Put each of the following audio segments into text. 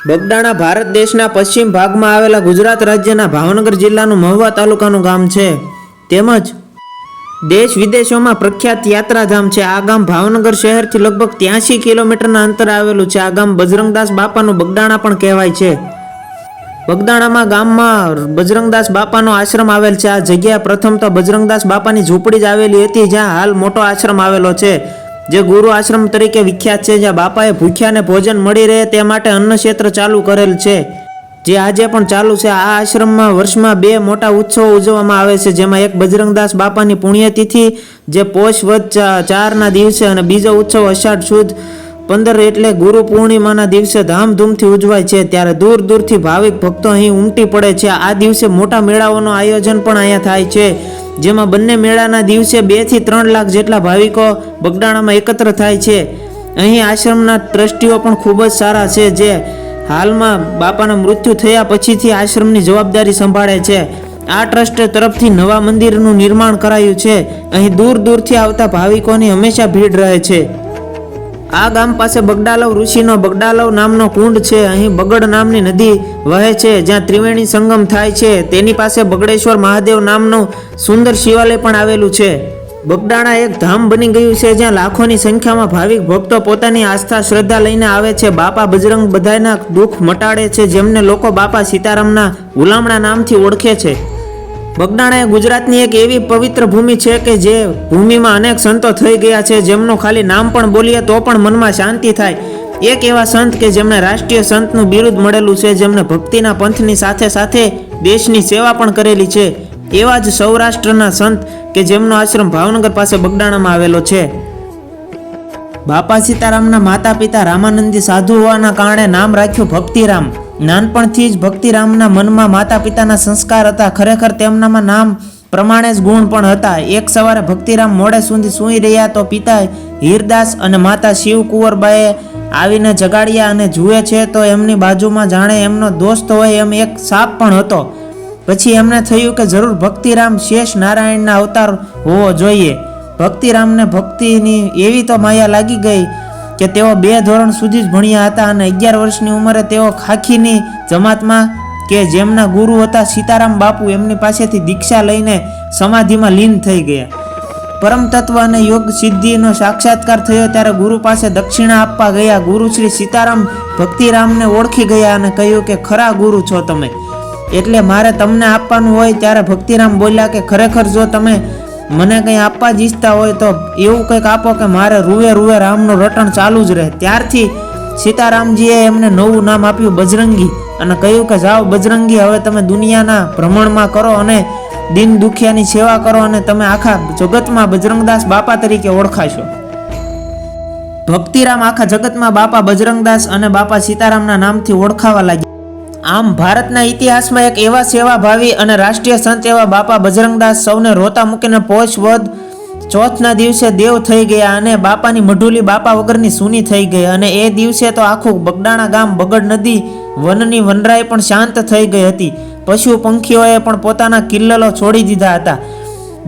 બગદાણા ભારત દેશના પશ્ચિમ ભાગમાં આવેલા ગુજરાત રાજ્યના ભાવનગર જિલ્લાનું મહુવા તાલુકાનું ગામ છે. તેમજ દેશ વિદેશોમાં પ્રખ્યાત યાત્રાધામ છે. આ ગામ ભાવનગર શહેરથી લગભગ 83 કિલોમીટરના અંતરે આવેલું છે. આ ગામ બજરંગદાસ બાપાનું બગદાણા પણ કહેવાય છે. બગદાણામાં ગામમાં બજરંગદાસ બાપાનો આશ્રમ આવેલ છે. આ જગ્યાએ પ્રથમ તો બજરંગદાસ બાપાની ઝૂંપડી જ આવેલી હતી, જ્યાં હાલ મોટો આશ્રમ આવેલો છે, જે ગુરુ આશ્રમ તરીકે વિખ્યાત છે. જ્યાં બાપાએ ભૂખ્યાને ભોજન મળી રહે તે માટે અન્ન ક્ષેત્ર ચાલુ કરેલ છે, જે આજે પણ ચાલુ છે. આ આશ્રમમાં વર્ષમાં 2 મોટા ઉત્સવો ઉજવવામાં આવે છે, જેમાં એક બજરંગદાસ બાપાની પુણ્યતિથિ જે પોષ વદ 4ના દિવસે, અને બીજો ઉત્સવ અષાઢ સુદ 15 એટલે ગુરુ પૂર્ણિમાના દિવસે ધામધૂમથી ઉજવાય છે. ત્યારે દૂર દૂરથી ભાવિક ભક્તો અહીં ઉમટી પડે છે. આ દિવસે મોટા મેળાઓનું આયોજન પણ અહીંયા થાય છે, જેમાં બંને મેળાના દિવસે 2 થી 3 લાખ જેટલા ભાવિકો બગદાણામાં એકત્ર થાય છે. અહીં આશ્રમના ટ્રસ્ટીઓ પણ ખૂબ જ સારા છે, જે હાલમાં બાપાના મૃત્યુ થયા પછીથી આશ્રમની જવાબદારી સંભાળે છે. આ ટ્રસ્ટ તરફથી નવા મંદિરનું નિર્માણ કરાયું છે. અહીં દૂર દૂરથી આવતા ભાવિકોની હંમેશા ભીડ રહે છે. આ ગામ પાસે બગડાલવ ઋષિનો બગડાલવ નામનો કુંડ છે. અહીં બગડ નામની નદી વહે છે, જ્યાં ત્રિવેણી સંગમ થાય છે. તેની પાસે બગડેશ્વર મહાદેવ નામનું સુંદર શિવાલય પણ આવેલું છે. બગદાણા એક ધામ બની ગયું છે, જ્યાં લાખોની સંખ્યામાં ભાવિક ભક્તો પોતાની આસ્થા શ્રદ્ધા લઈને આવે છે. બાપા બજરંગ બધાના દુઃખ મટાડે છે, જેમને લોકો બાપા સીતારામના ગુલામણા નામથી ઓળખે છે. બગદાણા એ ગુજરાતની એક એવી પવિત્ર ભૂમિ છે કે જે ભૂમિમાં અનેક સંતો થઈ ગયા છે, જેમનું ખાલી નામ પણ બોલીએ તો પણ મનમાં શાંતિ થાય. એક એવા સંત કે જેમને રાષ્ટ્રીય સંતનું બિરુદ મળેલું છે, જેમને ભક્તિના પંથની સાથે સાથે દેશની સેવા પણ કરેલી છે. એવા જ સૌરાષ્ટ્રના સંત કે જેમનો આશ્રમ ભાવનગર પાસે બગદાણામાં આવેલો છે. બાપા સીતારામના માતા પિતા રામાનંદી સાધુ હોવાના કારણે નામ રાખ્યું ભક્તિરામ. નાનપણથી જ ભક્તિરામના મનમાં માતા પિતાના સંસ્કાર હતા. ખરેખર તેમનામાં નામ પ્રમાણે જ ગુણ પણ હતા. એક સવારે ભક્તિરામ મોડે સુધી સૂઈ રહ્યા તો પિતા હીરદાસ અને માતા શિવકુંવરબાએ આવીને જગાડ્યા, અને જુએ છે તો એમની બાજુમાં જાણે એમનો દોસ્ત હોય એમ એક સાપ પણ હતો. પછી એમને થયું કે જરૂર ભક્તિરામ શેષ નારાયણના અવતાર હોવો જોઈએ. ભક્તિરામને ભક્તિની એવી તો માયા લાગી ગઈ કે તેઓ 2 ધોરણ સુધી જ ભણ્યા હતા, અને 11 વર્ષની ઉંમરે તેઓ ખાખીની જમાતમાં કે જેમના ગુરુ હતા સીતારામ બાપુ, એમની પાસેથી દીક્ષા લઈને સમાધિમાં લીન થઈ ગયા. પરમ તત્વ અને યોગ સિદ્ધિનો સાક્ષાત્કાર થયો ત્યારે ગુરુ પાસે દક્ષિણા આપવા ગયા. ગુરુ શ્રી સીતારામ ભક્તિરામને ઓળખી ગયા અને કહ્યું કે ખરા ગુરુ છો તમે, એટલે મારે તમને આપવાનું હોય. ત્યારે ભક્તિરામ બોલ્યા કે ખરેખર જો તમે મને કંઈ આપવા જ ઈચ્છતા હોય તો એવું કંઈક આપો કે મારે રૂવે રૂવે રામનું રટણ ચાલુ જ રહે. ત્યારથી સીતારામજીએ એમને નવું નામ આપ્યું બજરંગી, અને કહ્યું કે જાઓ બજરંગી, હવે તમે દુનિયાના ભ્રમણમાં કરો અને દિન દુખિયાની સેવા કરો, અને તમે આખા જગતમાં બજરંગદાસ બાપા તરીકે ઓળખાશો. ભક્તિરામ આખા જગતમાં બાપા બજરંગદાસ અને બાપા સીતારામના નામથી ઓળખાવા લાગ્યા. આમ ભારતના ઇતિહાસમાં એક એવા સેવાભાવી અને રાષ્ટ્રીય સંત એવા બાપા બજરંગદાસ સૌને રોતા મૂકીને પોષ વદ 4ના દિવસે દેવ થઈ ગયા, અને બાપાની મઢુલી બાપા વગરની સૂની થઈ ગઈ. અને એ દિવસે તો આખું બગદાણા ગામ બગડ નદી વનની વનરાઈ પણ શાંત થઈ ગઈ હતી. પશુ પંખીઓએ પણ પોતાના કિલ્લલો છોડી દીધા હતા.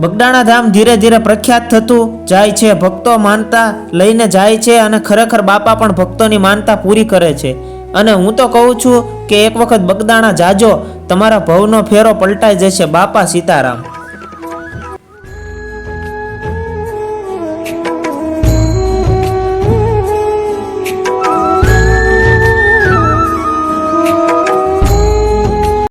બગદાણા ધામ ધીરે ધીરે પ્રખ્યાત થતું જાય છે. ભક્તો માનતા લઈને જાય છે, અને ખરેખર બાપા પણ ભક્તોની માનતા પૂરી કરે છે. અને હું તો કહું છું કે એક વખત બગદાણા જાજો, તમારા ભવનો ફેરો પલટાઈ જશે. બાપા સીતારામ.